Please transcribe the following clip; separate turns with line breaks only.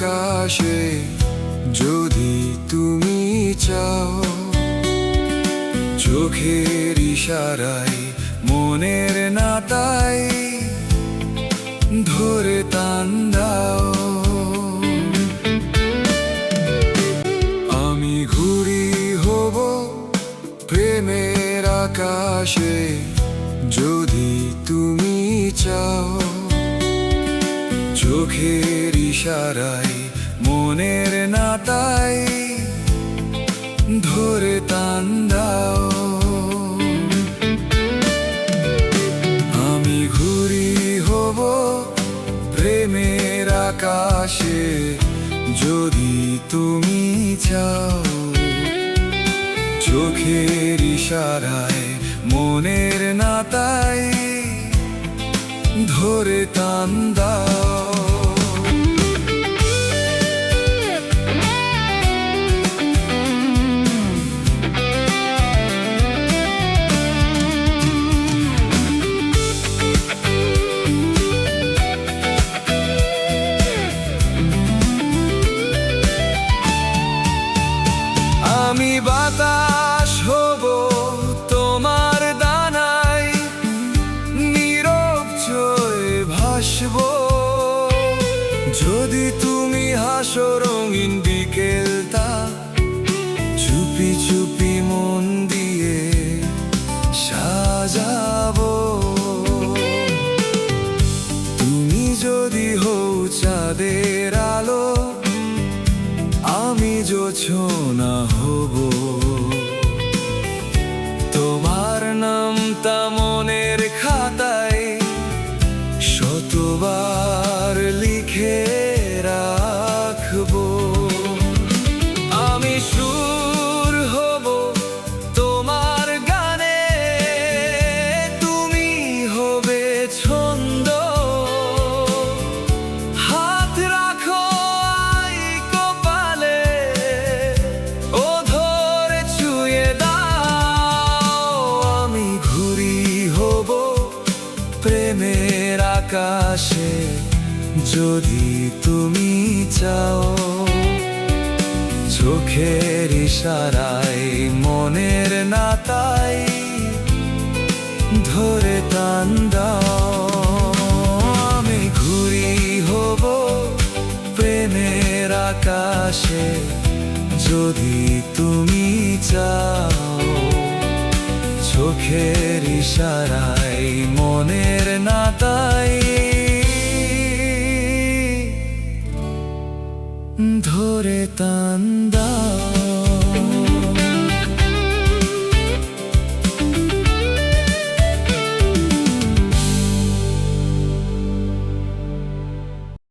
আকাশে যদি তুমি চাও, চোখের ইশারায় মনের নাতাই ধরে টান দাও। আমি ঘুড়ি হব প্রেমের আকাশে যদি তুমি চাও, চোখের ইশারায় মনের নাতাই ধরে টান দাও। আমি ঘুড়ি হব প্রেমের আকাশে যদি তুমি চাও, চোখের ইশারায় মনের নাতাই ধরে টান দাও। আমি বাতাস হব তোমার ডানায়, নীরব ছয়ে ভাসব যদি তুমি হাসো রঙিন বিকেলটা। চুপি চুপি মন দিয়ে সাজাবো, তুমি যদি হও চাঁদের আলো, আমি জোছনা হব। তোমার নামটা মনের খাতায় শতবার লিখে রাখবো। আমি সুর হব তোমার গানে, তুমি হবে ছন্দ। হাত রাখো আই কপালে, ও ধরে ছুঁয়ে দাও। আমি ঘুড়ি হব প্রেমের আকাশে যদি তুমি চাও, চোখের ইশারায় মনের নাতাই ধরে টান দাও। আমি ঘুড়ি হব প্রেমের আকাশে যদি তুমি চাও, চোখের ইশারায় মনের নাতাই ধরে টান দাও।